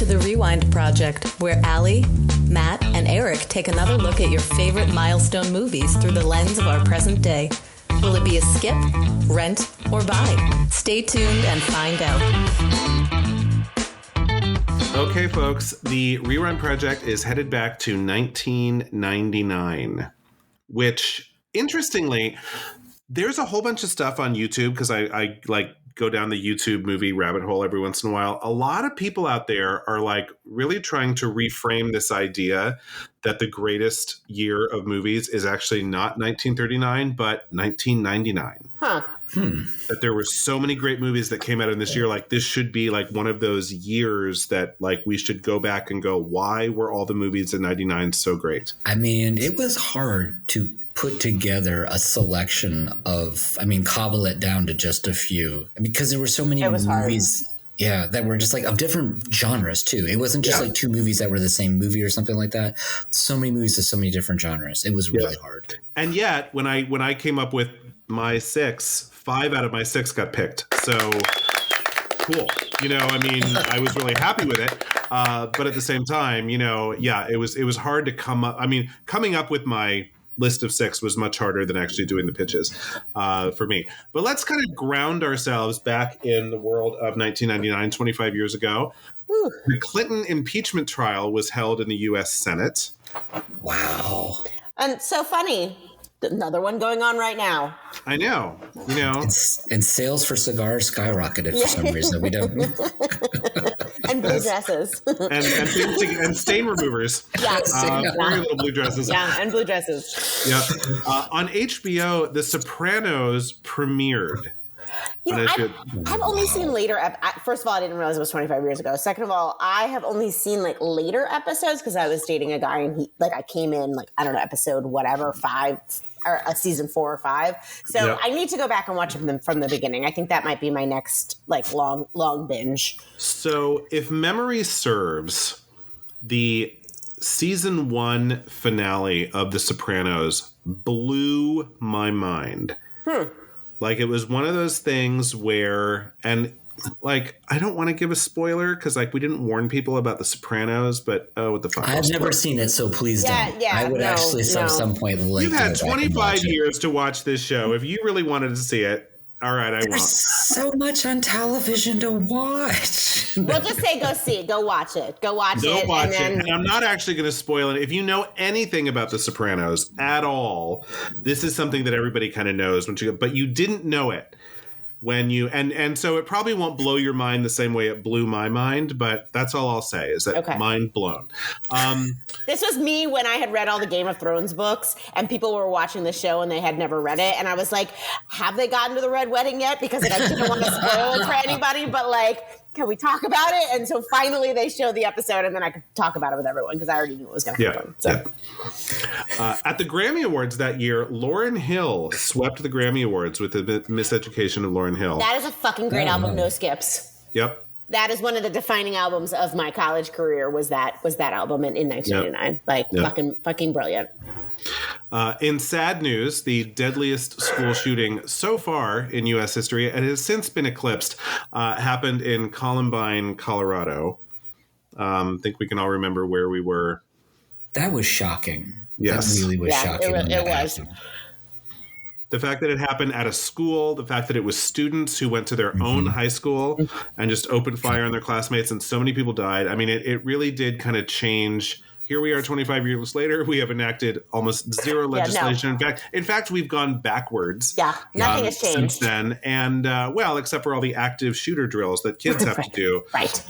to the Rewind Project, where Allie, Matt, and Eric take another look at your favorite milestone movies through the lens of our present day. Will it be a skip, rent, or buy? Stay tuned and find out. Okay, folks, the Rewind Project is headed back to 1999, which, interestingly, there's a whole bunch of stuff on YouTube because I like go down the YouTube movie rabbit hole every once in a while. A lot of people out there are like really trying to reframe this idea that the greatest year of movies is actually not 1939, but 1999. Huh. That there were so many great movies that came out in this year. Like this should be like one of those years that like we should go back and go, why were all the movies in 99 so great? I mean, it was hard to put together a selection of, cobble it down to just a few, because there were so many movies, hard. That were just like of different genres too. It wasn't just like two movies that were the same movie or something like that. So many movies of so many different genres. It was really hard. And yet, when I came up with my 6, 5 out of my 6 got picked. So cool. I was really happy with it. But at the same time, it was hard to come up. Coming up with my list of 6 was much harder than actually doing the pitches for me. But let's kind of ground ourselves back in the world of 1999, 25 years ago. Whew. The Clinton impeachment trial was held in the U.S. Senate. Wow. And so funny. Another one going on right now. I know. And sales for cigars skyrocketed for some reason. We don't. And blue dresses. and stain removers. Very little blue dresses. Yeah, and blue dresses. Yeah. On HBO, The Sopranos premiered. I've only seen later. First of all, I didn't realize it was 25 years ago. Second of all, I have only seen like later episodes because I was dating a guy and I came in episode whatever 5 or season 4 or 5. So I need to go back and watch them from the beginning. I think that might be my next long binge. So if memory serves, the season 1 finale of The Sopranos blew my mind. Like, it was one of those things where, and like, I don't want to give a spoiler because like we didn't warn people about The Sopranos, but what the fuck? I've never seen it, so please don't. Yeah, I would at some point like. You've had 25 years to watch this show. If you really wanted to see it, all right, I won't. There's so much on television to watch. We'll just say go watch it. Go watch it. And I'm not actually going to spoil it. If you know anything about The Sopranos at all, this is something that everybody kind of knows but you didn't know it when you and so it probably won't blow your mind the same way it blew my mind, but that's all I'll say is that mind blown. This was me when I had read all the Game of Thrones books and people were watching the show and they had never read it, and I was like, have they gotten to the Red Wedding yet? Because I didn't want to spoil it for anybody, but like, can we talk about it? And so finally they showed the episode and then I could talk about it with everyone because I already knew what was going to happen. At the Grammy Awards that year, Lauryn Hill swept the Grammy Awards with The Miseducation of Lauryn Hill. That is a fucking great album, no skips. Yep. That is one of the defining albums of my college career was that album in 1999. Fucking brilliant. In sad news, the deadliest school shooting so far in U.S. history, and has since been eclipsed, happened in Columbine, Colorado. I think we can all remember where we were. That was shocking. Yes. That really was shocking. It was. The fact that it happened at a school, the fact that it was students who went to their own high school and just opened fire on their classmates, and so many people died. I mean, it really did kind of change. Here we are 25 years later, we have enacted almost zero legislation. In fact, we've gone backwards. Yeah, nothing has changed since then. And except for all the active shooter drills that kids have to do. Right.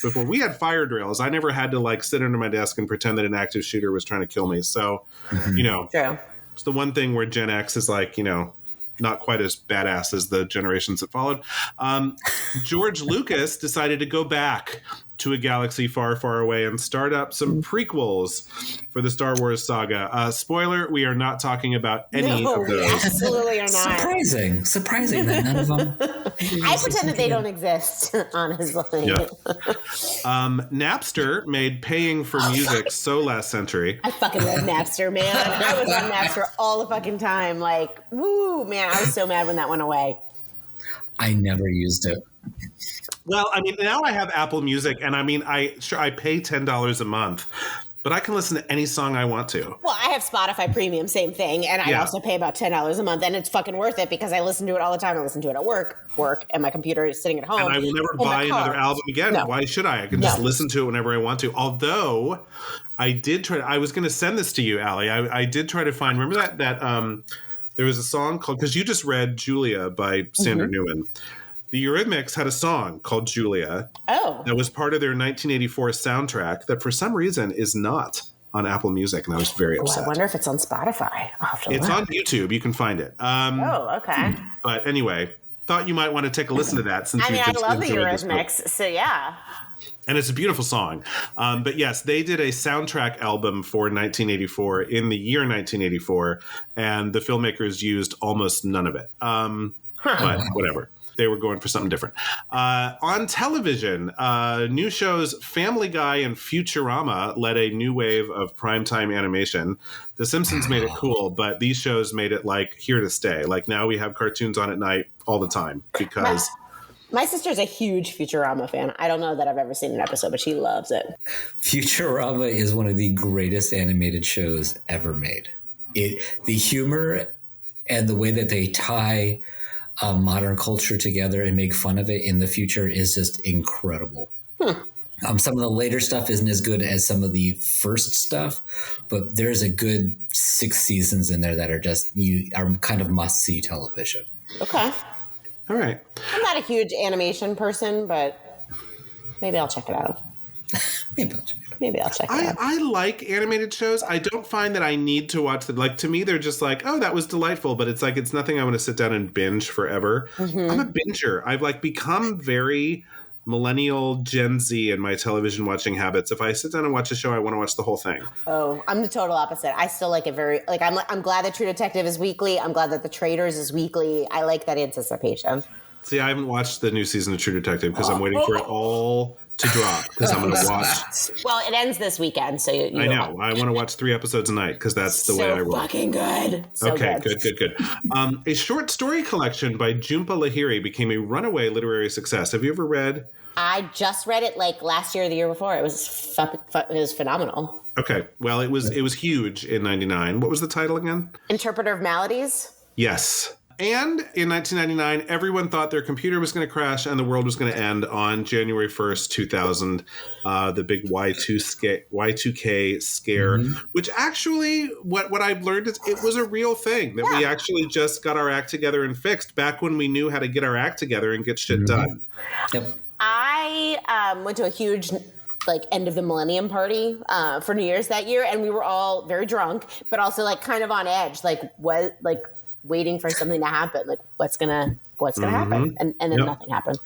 Before we had fire drills, I never had to like sit under my desk and pretend that an active shooter was trying to kill me. So, True. It's the one thing where Gen X is like, not quite as badass as the generations that followed. George Lucas decided to go back to a galaxy far, far away and start up some prequels for the Star Wars saga. Spoiler, we are not talking about any of those. We absolutely are not. Surprising that none of them. I pretend that they don't exist, honestly. Yeah. Napster made paying for music so last century. I fucking love Napster, man. I was on Napster all the fucking time. Like, woo, man, I was so mad when that went away. I never used it. Well, I mean, now I have Apple Music, and I mean, I pay $10 a month, but I can listen to any song I want to. Well, I have Spotify Premium, same thing, and I also pay about $10 a month, and it's fucking worth it because I listen to it all the time. I listen to it at work, and my computer is sitting at home. And I will never buy another album again. No. Why should I? I can just listen to it whenever I want to. Although, I did try. I was going to send this to you, Allie. I did try to find. Remember that there was a song called, because you just read Julia by Sandra Newman. The Eurythmics had a song called Julia. Oh. That was part of their 1984 soundtrack that for some reason is not on Apple Music. And I was very upset. I wonder if it's on Spotify. It's on YouTube. You can find it. Okay. But anyway, thought you might want to take a listen to that. Since I love the Eurythmics. So yeah. And it's a beautiful song. But yes, they did a soundtrack album for 1984 in the year 1984. And the filmmakers used almost none of it. But whatever. They were going for something different. On television, new shows Family Guy and Futurama led a new wave of primetime animation. The Simpsons made it cool, but these shows made it like here to stay. Like now we have cartoons on at night all the time because... My sister's a huge Futurama fan. I don't know that I've ever seen an episode, but she loves it. Futurama is one of the greatest animated shows ever made. The humor and the way that they tie modern culture together and make fun of it in the future is just incredible. Some of the later stuff isn't as good as some of the first stuff, but there's a good 6 seasons in there that are kind of must-see television. Okay. All right. I'm not a huge animation person, but maybe I'll check it out. Maybe I'll check it out. I like animated shows. I don't find that I need to watch them. Like, to me, they're just like, oh, that was delightful. But it's like, it's nothing I want to sit down and binge forever. I'm a binger. I've become very millennial Gen Z in my television watching habits. If I sit down and watch a show, I want to watch the whole thing. Oh, I'm the total opposite. I still like it very, I'm glad that True Detective is weekly. I'm glad that The Traitors is weekly. I like that anticipation. See, I haven't watched the new season of True Detective because I'm waiting for it all to drop because I'm going to watch. Well, it ends this weekend, so you I know. I want to watch 3 episodes a night because that's the way I roll. Fucking good. So okay, good. A short story collection by Jhumpa Lahiri became a runaway literary success. Have you ever read? I just read it last year or the year before. It was phenomenal. Okay, well, it was huge in '99. What was the title again? Interpreter of Maladies. Yes. And in 1999, everyone thought their computer was going to crash and the world was going to end on January 1st, 2000, the big Y2K scare, which actually, what I've learned is it was a real thing that we actually just got our act together and fixed back when we knew how to get our act together and get shit done. Yep. I went to a huge end of the millennium party for New Year's that year, and we were all very drunk, but also kind of on edge, waiting for something to happen, what's gonna happen, and then nothing happened.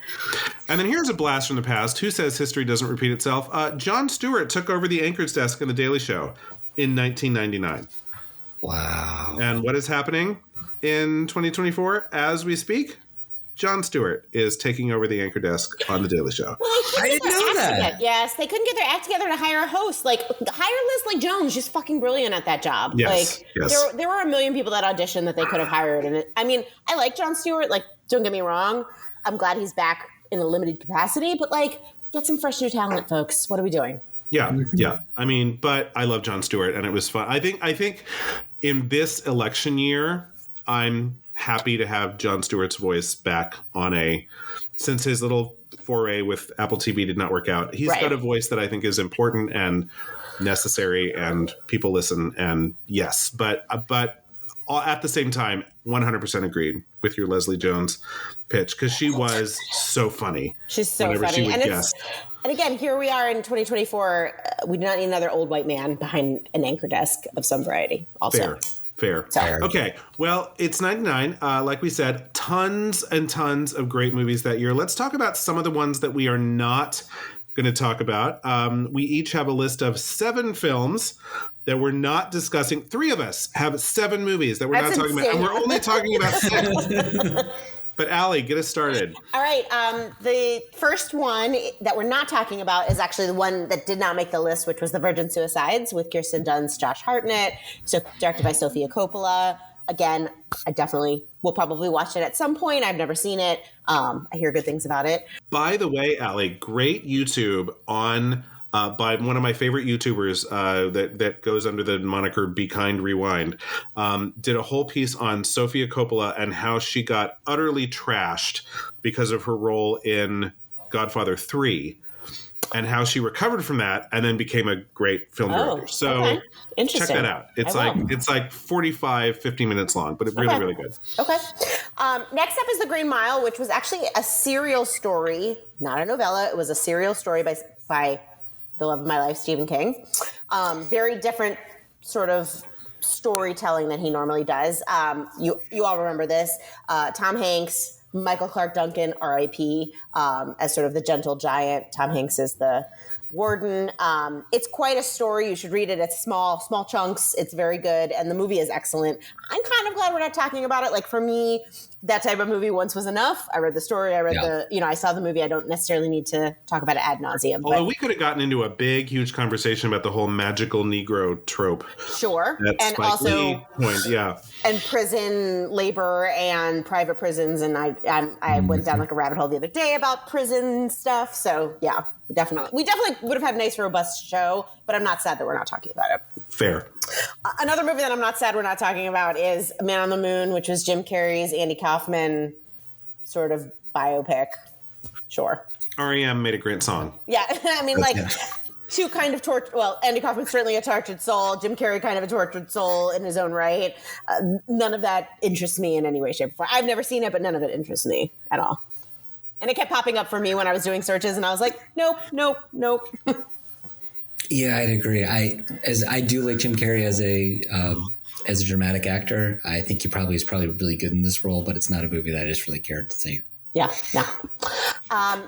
And then here's a blast from the past. Who says history doesn't repeat itself? Jon Stewart took over the anchor's desk in The Daily Show in 1999. Wow. And what is happening in 2024 as we speak? Jon Stewart is taking over the anchor desk on The Daily Show. Well, I didn't know that. Yes, they couldn't get their act together to hire a host. Hire Leslie Jones. She's fucking brilliant at that job. Yes, There were a million people that auditioned that they could have hired. And I like Jon Stewart. Don't get me wrong. I'm glad he's back in a limited capacity. But get some fresh new talent, folks. What are we doing? Yeah. But I love Jon Stewart, and it was fun. I think in this election year, I'm happy to have Jon Stewart's voice back since his little foray with Apple TV did not work out. He's got a voice that I think is important and necessary, and people listen. And yes, but at the same time, 100% agreed with your Leslie Jones pitch because she was so funny. She's so funny, and again, here we are in 2024. We do not need another old white man behind an anchor desk of some variety. Also. Fair. Okay. Well, it's 99. Like we said, tons and tons of great movies that year. Let's talk about some of the ones that we are not going to talk about. We each have a list of 7 films that we're not discussing. 3 of us have 7 movies that we're not talking about. And we're only talking about 6. But Allie, get us started. All right. The first one that we're not talking about is actually the one that did not make the list, which was The Virgin Suicides with Kirsten Dunst, Josh Hartnett, directed by Sofia Coppola. Again, I definitely will probably watch it at some point. I've never seen it. I hear good things about it. By the way, Allie, great YouTube on by one of my favorite YouTubers that goes under the moniker Be Kind Rewind, did a whole piece on Sofia Coppola and how she got utterly trashed because of her role in Godfather 3. And how she recovered from that and then became a great film director. So check that out. It's like 45, 50 minutes long, but it's really, really good. Okay. Next up is The Green Mile, which was actually a serial story, not a novella. It was a serial story by the love of my life, Stephen King. Very different sort of storytelling than he normally does. You all remember this. Tom Hanks, Michael Clark Duncan, R.I.P., as sort of the gentle giant. Tom Hanks is the warden. It's quite a story. You should read it. It's small chunks. It's very good. And the movie is excellent. I'm kind of glad we're not talking about it. Like, for me, that type of movie once was enough. I read the story. I read I saw the movie. I don't necessarily need to talk about it ad nauseum. Although we could have gotten into a big, huge conversation about the whole magical Negro trope. Sure. That's and also point, yeah. And prison labor and private prisons. And I went down like a rabbit hole the other day about prison stuff. So yeah, we definitely would have had a nice, robust show, but I'm not sad that we're not talking about it. Fair. Another movie that I'm not sad we're not talking about is Man on the Moon, which was Jim Carrey's Andy Kaufman sort of biopic. Sure. R.E.M. made a great song. Yeah. I mean, two kind of Andy Kaufman's certainly a tortured soul. Jim Carrey kind of a tortured soul in his own right. None of that interests me in any way, shape, or form. I've never seen it, but none of it interests me at all. And it kept popping up for me when I was doing searches, and I was like, nope. Yeah, I'd agree. I do like Jim Carrey as a dramatic actor. I think he is probably really good in this role, but it's not a movie that I just really cared to see. Yeah, no.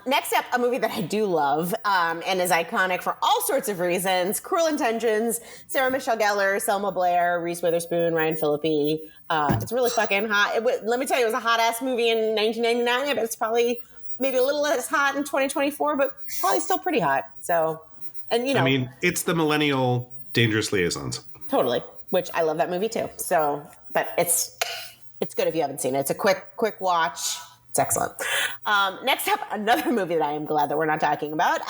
Next up, a movie that I do love and is iconic for all sorts of reasons. Cruel Intentions, Sarah Michelle Gellar, Selma Blair, Reese Witherspoon, Ryan Phillippe. It's really fucking hot. Let me tell you, it was a hot-ass movie in 1999, but it's probably maybe a little less hot in 2024, but probably still pretty hot. So, and I mean, it's the millennial Dangerous Liaisons. Totally, which I love that movie too. So, but it's good if you haven't seen it. It's a quick watch. It's excellent. Next up, another movie that I am glad that we're not talking about.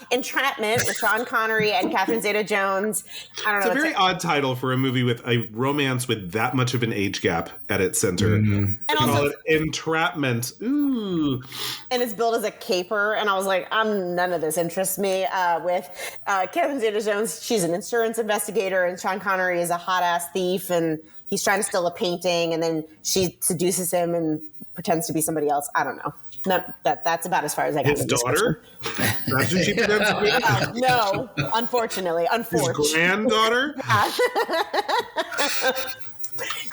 Entrapment with Sean Connery and Catherine Zeta-Jones. I don't know. It's a very odd title for a movie with a romance with that much of an age gap at its center. Mm-hmm. And also, call it Entrapment. Ooh. And it's billed as a caper. And I was like, none of this interests me. With Catherine Zeta-Jones, she's an insurance investigator, and Sean Connery is a hot-ass thief, and he's trying to steal a painting, and then she seduces him and pretends to be somebody else. I don't know. That's about as far as I got. His daughter? That's what she pretends to be? No, unfortunately. His granddaughter?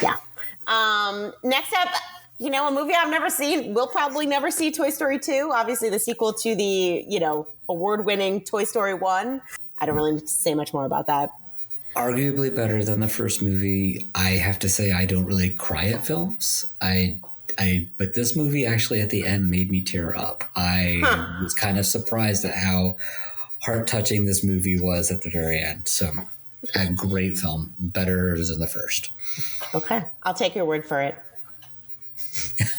Yeah. Next up, a movie I've never seen. We'll probably never see Toy Story 2. Obviously, the sequel to the, award-winning Toy Story 1. I don't really need to say much more about that. Arguably better than the first movie. I have to say I don't really cry at films. But this movie actually at the end made me tear up. I was kind of surprised at how heart-touching this movie was at the very end. So a great film, better than the first. Okay, I'll take your word for it.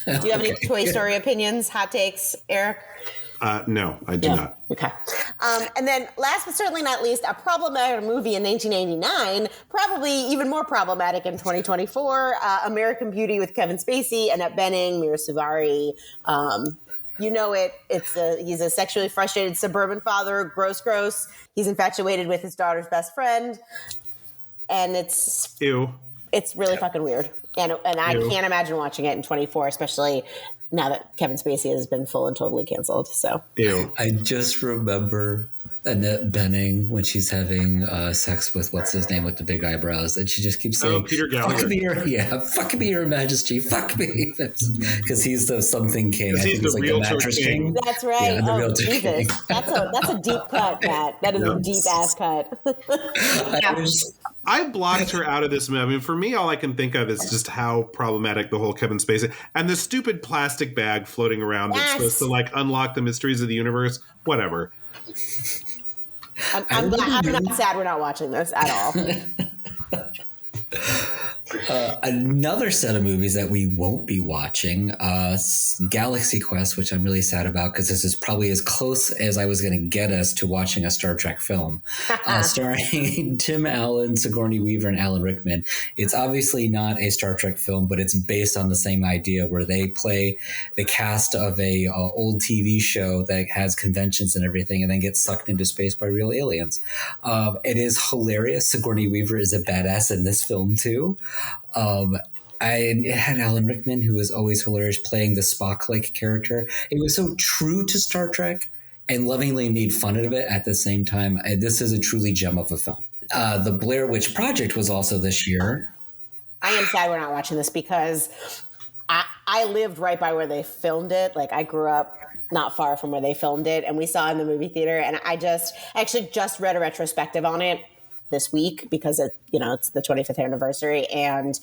Do you have any Toy Story opinions, hot takes, Eric? No, I do not. Okay. And then last but certainly not least, a problematic movie in 1989, probably even more problematic in 2024, American Beauty with Kevin Spacey, Annette Bening, Mira Suvari. He's a sexually frustrated suburban father, gross. He's infatuated with his daughter's best friend. And it's really fucking weird. And I can't imagine watching it in 24, especially now that Kevin Spacey has been full and totally canceled. So I just remember Annette Bening when she's having sex with what's his name with the big eyebrows, and she just keeps saying, Peter Gallagher. Fuck me, Your Majesty, fuck me, because he's the something king. He's the like realtor king. That's right. Yeah, the realtor king. That's a deep cut, Matt. That is a deep ass cut. I blocked her out of this movie. I mean, for me, all I can think of is just how problematic the whole Kevin Spacey and the stupid plastic bag floating around that's supposed to unlock the mysteries of the universe. Whatever. I'm not sad we're not watching this at all. Another set of movies that we won't be watching, Galaxy Quest, which I'm really sad about because this is probably as close as I was going to get us to watching a Star Trek film, starring Tim Allen, Sigourney Weaver, and Alan Rickman. It's obviously not a Star Trek film, but it's based on the same idea where they play the cast of a old TV show that has conventions and everything, and then get sucked into space by real aliens. It is hilarious. Sigourney Weaver is a badass in this film too. It had Alan Rickman, who was always hilarious, playing the Spock-like character. It was so true to Star Trek and lovingly made fun of it at the same time. This is a truly gem of a film. The Blair Witch Project was also this year. I am sad we're not watching this because I lived right by where they filmed it. Like, I grew up not far from where they filmed it, and we saw it in the movie theater. And I actually just read a retrospective on it this week because it's the 25th anniversary, and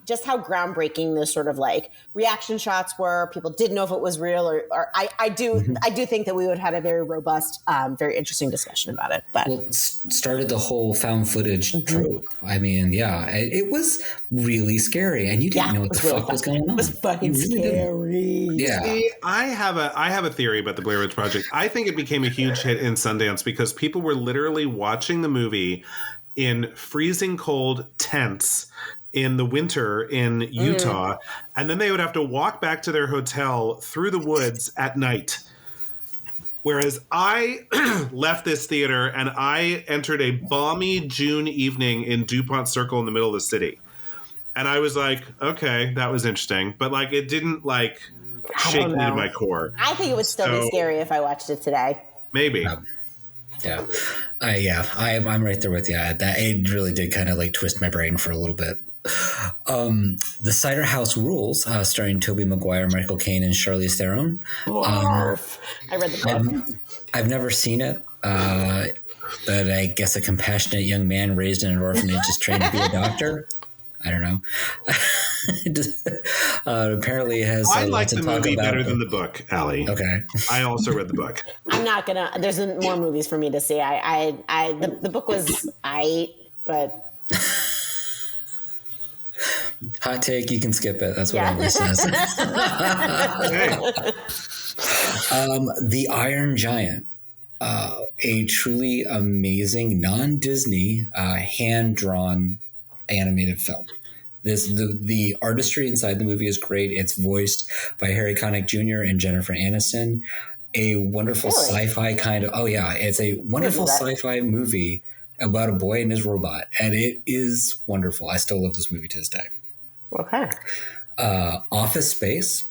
just how groundbreaking the sort of like reaction shots were. People didn't know if it was real, or I do think that we would have had a very robust, very interesting discussion about it. But it started the whole found footage trope. I mean, yeah, it was really scary, and you didn't know what the fuck was going on. It was fucking scary. Yeah. See, I have a theory about the Blair Witch Project. I think it became a huge hit in Sundance because people were literally watching the movie in freezing cold tents in the winter in Utah, and then they would have to walk back to their hotel through the woods at night. Whereas I left this theater and I entered a balmy June evening in DuPont Circle in the middle of the city. And I was like, okay, that was interesting. But like, it didn't like shake me to my core. I think it would still be scary if I watched it today. Maybe. I'm right there with you. That it really did kind of like twist my brain for a little bit. The Cider House Rules, starring Tobey Maguire, Michael Caine, and Charlize Theron. I read the book. I've never seen it, but I guess a compassionate young man raised in an orphanage is trained to be a doctor. I don't know. Apparently it has. I like the movie better than the book, Allie. Okay. I also read the book. I'm not gonna. There's more movies for me to see. The book was but. Hot take, you can skip it. That's what Allie says. The Iron Giant. A truly amazing non-Disney hand-drawn animated film. The artistry inside the movie is great. It's voiced by Harry Connick Jr. and Jennifer Aniston. A wonderful sci-fi kind of it's a wonderful sci-fi movie about a boy and his robot, and it is wonderful. I still love this movie to this day. Okay. Office Space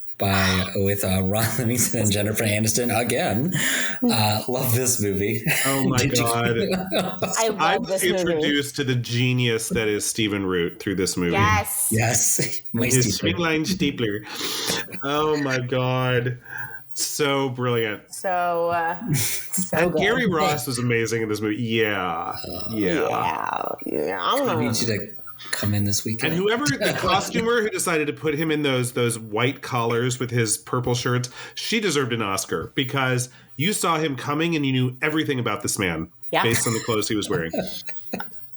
with Ron Livingston and Jennifer Aniston again. Love this movie. Oh my God. I was introduced to the genius that is Stephen Root through this movie. Yes. His Swingline Steepler. Oh my God. So brilliant. So and Gary Ross was amazing in this movie. Yeah. I need you to come in this weekend. And whoever the costumer who decided to put him in those white collars with his purple shirts, she deserved an Oscar because you saw him coming and you knew everything about this man based on the clothes he was wearing.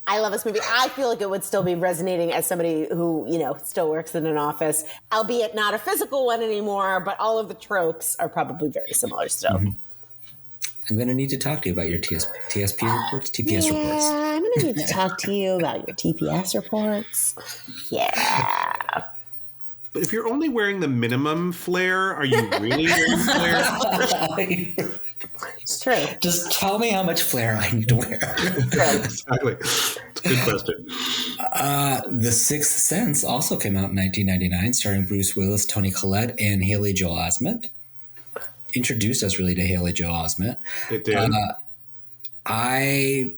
I love this movie. I feel like it would still be resonating as somebody who, still works in an office, albeit not a physical one anymore, but all of the tropes are probably very similar still. Mm-hmm. I'm going to need to talk to you about your TSP reports, TPS reports. I'm going to need to talk to you about your TPS reports. Yeah. But if you're only wearing the minimum flare, are you really wearing flare? It's true. Just tell me how much flare I need to wear. Exactly. It's a good question. The Sixth Sense also came out in 1999, starring Bruce Willis, Toni Collette, and Haley Joel Osment. Introduced us really to Haley Joel Osment. It did. I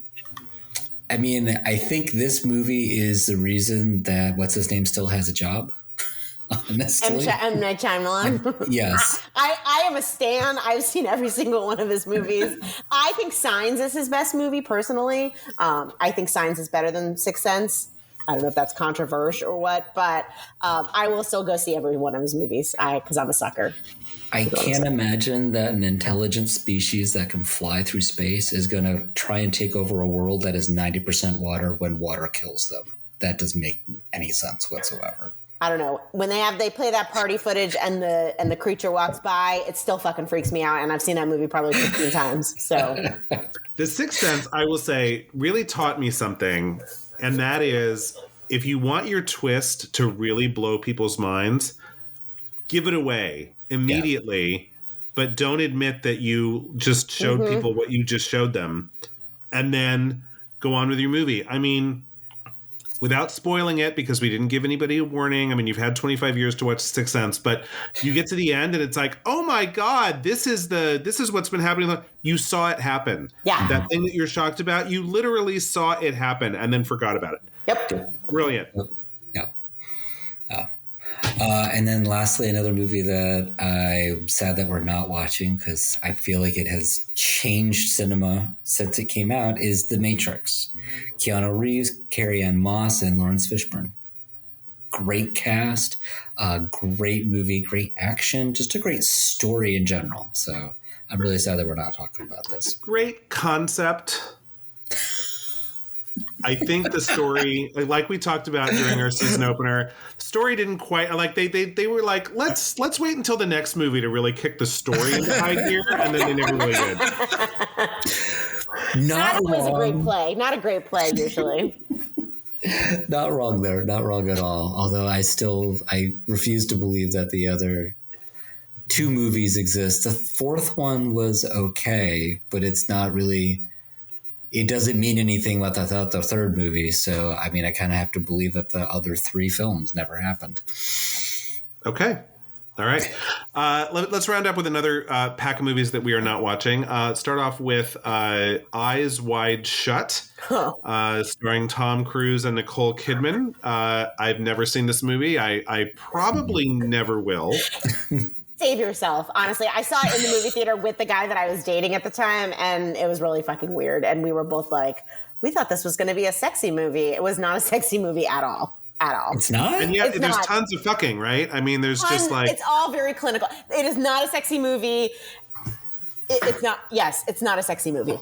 think this movie is the reason that what's his name still has a job. Honestly, M. Night Shyamalan. Yes, I am a stan. I've seen every single one of his movies. I think Signs is his best movie personally. I think Signs is better than Sixth Sense. I don't know if that's controversial or what, but I will still go see every one of his movies because I'm a sucker. I can't imagine that an intelligent species that can fly through space is going to try and take over a world that is 90% water when water kills them. that doesn't make any sense whatsoever. I don't know. When they play that party footage and the creature walks by, it still fucking freaks me out. And I've seen that movie probably 15 times. So The Sixth Sense, I will say, really taught me something. And that is, if you want your twist to really blow people's minds, give it away immediately, but don't admit that you just showed people what you just showed them. And then go on with your movie. I mean, without spoiling it, because we didn't give anybody a warning. I mean, you've had 25 years to watch Sixth Sense, but you get to the end and it's like, oh my God, this is what's been happening. You saw it happen. Yeah. That thing that you're shocked about, you literally saw it happen and then forgot about it. Yep. Brilliant. Yeah. And then lastly, another movie that I'm sad that we're not watching because I feel like it has changed cinema since it came out is The Matrix. Keanu Reeves, Carrie-Anne Moss, and Lawrence Fishburne. Great cast, great movie, great action, just a great story in general. So I'm really sad that we're not talking about this. Great concept. I think the story, like we talked about during our season opener, the story didn't quite like they were like, let's wait until the next movie to really kick the story into high gear, and then they never really did. Not always a great play. Not a great play usually. Not wrong there. Not wrong at all. Although I refuse to believe that the other two movies exist. The fourth one was okay, but it's not really. It doesn't mean anything without the third movie. So, I mean, I kind of have to believe that the other three films never happened. Okay. All right. Let's round up with another pack of movies that we are not watching. Start off with Eyes Wide Shut, starring Tom Cruise and Nicole Kidman. I've never seen this movie. I probably never will. Save yourself. Honestly, I saw it in the movie theater with the guy that I was dating at the time, and it was really fucking weird. And we were both like, we thought this was going to be a sexy movie. It was not a sexy movie at all. At all. It's not? And yet there's tons of fucking, right? I mean, there's just like... It's all very clinical. It is not a sexy movie. It's not... Yes, it's not a sexy movie.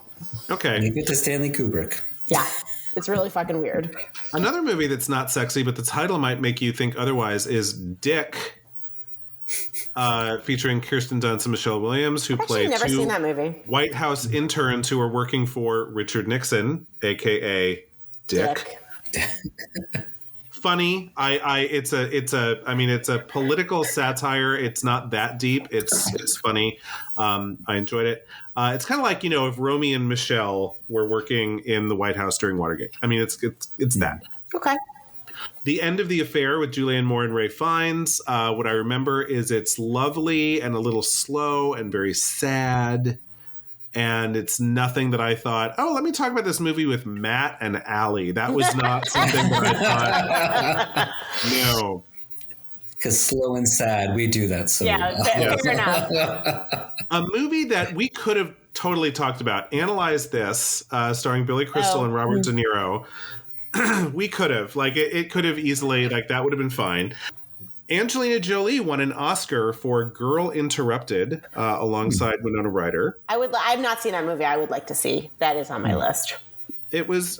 Okay. Leave it to Stanley Kubrick. Yeah. It's really fucking weird. Another movie that's not sexy, but the title might make you think otherwise, is Dick... featuring Kirsten Dunst and Michelle Williams, who play never two seen that movie. White House interns who are working for Richard Nixon, aka Dick. Funny. It's a political satire. It's not that deep. It's funny. I enjoyed it. It's kind of like, if Romy and Michelle were working in the White House during Watergate. I mean, it's that. Okay. The End of the Affair with Julianne Moore and Ray Fiennes. What I remember is it's lovely and a little slow and very sad. And it's nothing that I thought, oh, let me talk about this movie with Matt and Allie. That was not something that I thought, no. Because slow and sad, we do that so well. Fair enough. A movie that we could have totally talked about. Analyze This, starring Billy Crystal and Robert De Niro. We could have. It could have easily, that would have been fine. Angelina Jolie won an Oscar for Girl Interrupted alongside Winona Ryder. I've not seen that movie. I would like to see. That is on my list. It was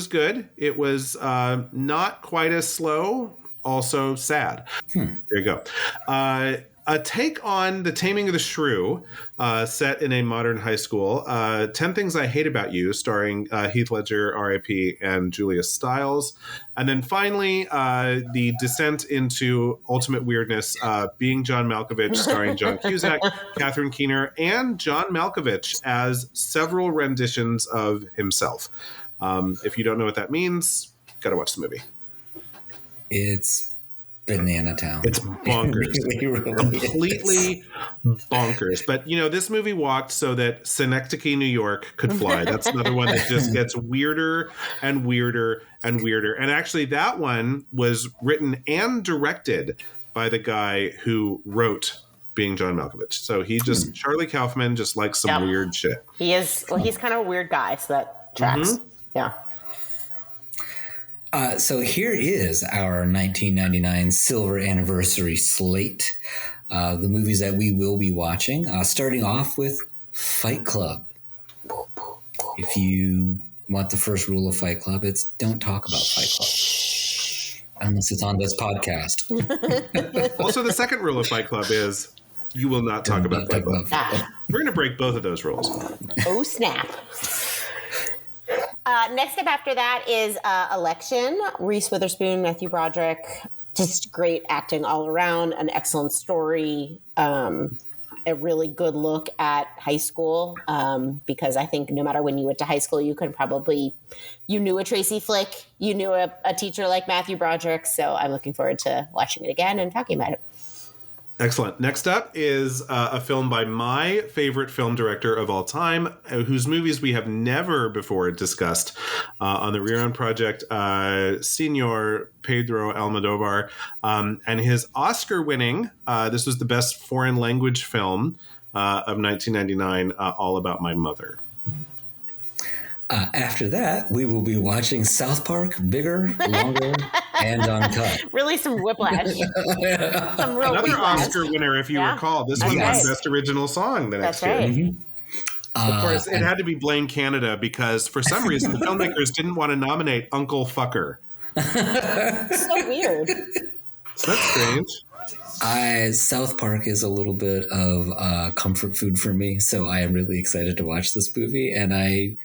good. It was not quite as slow, also sad. There you go. A take on The Taming of the Shrew, set in a modern high school. 10 Things I Hate About You, starring Heath Ledger, R.I.P., and Julia Stiles. And then finally, The Descent into Ultimate Weirdness, Being John Malkovich, starring John Cusack, Catherine Keener, and John Malkovich as several renditions of himself. If you don't know what that means, gotta watch the movie. It's Banana Town. It's bonkers. Really completely bonkers. But, this movie walked so that Synecdoche, New York could fly. That's another one that just gets weirder and weirder and weirder. And actually, that one was written and directed by the guy who wrote Being John Malkovich. So he just, Charlie Kaufman just likes some weird shit. He is, he's kind of a weird guy, so that tracks. Mm-hmm. Yeah. So here is our 1999 Silver Anniversary slate. The movies that we will be watching, starting off with Fight Club. If you want the first rule of Fight Club, it's don't talk about Fight Club. Unless it's on this podcast. Also, the second rule of Fight Club is you will not talk about Fight Club. We're going to break both of those rules. Oh, snap. Next up after that is Election. Reese Witherspoon, Matthew Broderick. Just great acting all around, an excellent story, a really good look at high school, because I think no matter when you went to high school, you knew a Tracy Flick, you knew a teacher like Matthew Broderick. So I'm looking forward to watching it again and talking about it. Excellent. Next up is a film by my favorite film director of all time, whose movies we have never before discussed on the Rewind Project, Senor Pedro Almodovar, and his Oscar-winning, this was the best foreign language film of 1999, All About My Mother. After that, we will be watching South Park, Bigger, Longer, and Uncut. Really some whiplash. Some real Another whiplash. Oscar winner, if you recall. This one won Best Original Song the next year. Mm-hmm. Of course, it had to be Blame Canada because for some reason the filmmakers didn't want to nominate Uncle Fucker. So weird. So that's strange. South Park is a little bit of comfort food for me, so I am really excited to watch this movie, and I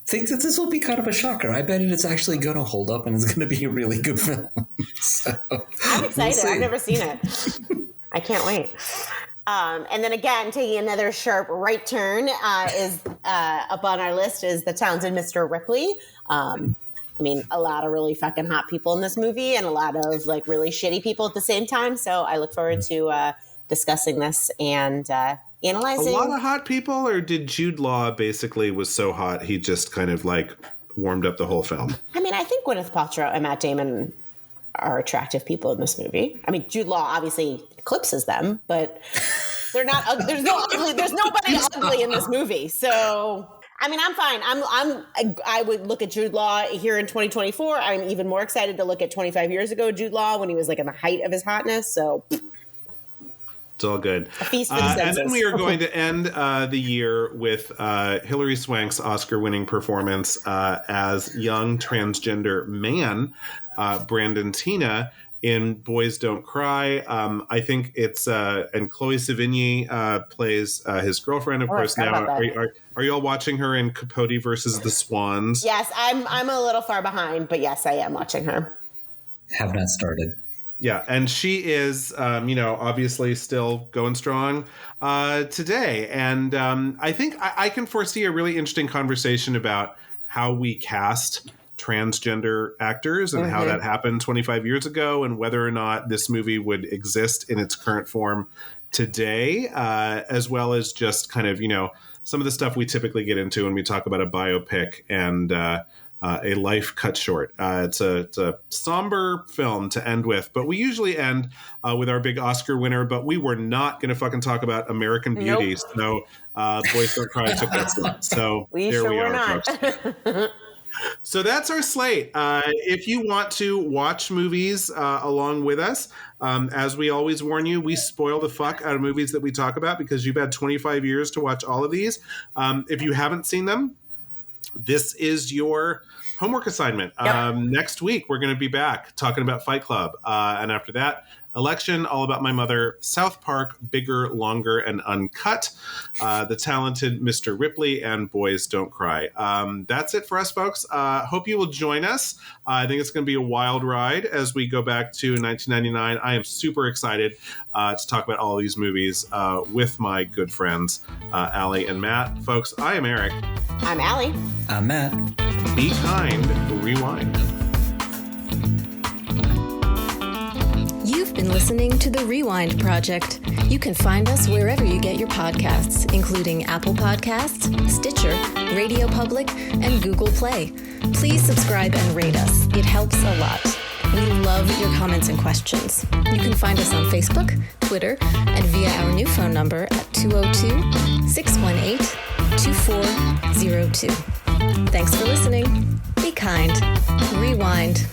think that this will be kind of a shocker. I bet it's actually going to hold up and it's going to be a really good film. So, I'm excited. I've never seen it. I can't wait. And then again, taking another sharp right turn is up on our list is the talented Mr. Ripley. I mean, a lot of really fucking hot people in this movie and a lot of like really shitty people at the same time. So I look forward to discussing this and analyzing. A lot of hot people, or did Jude Law basically was so hot he just kind of like warmed up the whole film? I mean, I think Gwyneth Paltrow and Matt Damon are attractive people in this movie. I mean, Jude Law obviously eclipses them, but they're not. There's nobody ugly in this movie. So, I mean, I'm fine. I would look at Jude Law here in 2024. I'm even more excited to look at 25 years ago Jude Law when he was like in the height of his hotness. So. It's all good. A feast for the senses. And then we are going to end the year with Hilary Swank's Oscar-winning performance as young transgender man Brandon Tina in Boys Don't Cry. I think it's and Chloe Sevigny plays his girlfriend, of course. Now, are you all watching her in Capote versus the Swans? Yes, I'm a little far behind, but yes, I am watching her. Have not started. Yeah, and she is, obviously still going strong today. And I think I can foresee a really interesting conversation about how we cast transgender actors and how that happened 25 years ago and whether or not this movie would exist in its current form today, as well as just kind of, some of the stuff we typically get into when we talk about a biopic and a life cut short. It's a somber film to end with, but we usually end with our big Oscar winner, but we were not going to fucking talk about American Beauty. Nope. So Boys Don't Cry took that slot. So there we are, folks. So that's our slate. If you want to watch movies along with us, as we always warn you, we spoil the fuck out of movies that we talk about because you've had 25 years to watch all of these. If you haven't seen them, this is your homework assignment. Yep. Next week, we're going to be back talking about Fight Club. And after that, Election, All About My Mother, South Park, Bigger, Longer, and Uncut, the talented Mr. Ripley, and Boys Don't Cry. That's it for us, folks. Hope you will join us. I think it's going to be a wild ride as we go back to 1999. I am super excited to talk about all these movies with my good friends, Allie and Matt. Folks, I am Eric. I'm Allie. I'm Matt. Be kind, rewind. You've been listening to The Rewind Project. You can find us wherever you get your podcasts, including Apple Podcasts, Stitcher, Radio Public, and Google Play. Please subscribe and rate us. It helps a lot. We love your comments and questions. You can find us on Facebook, Twitter, and via our new phone number at 202-618-2402. Thanks for listening. Be kind. Rewind.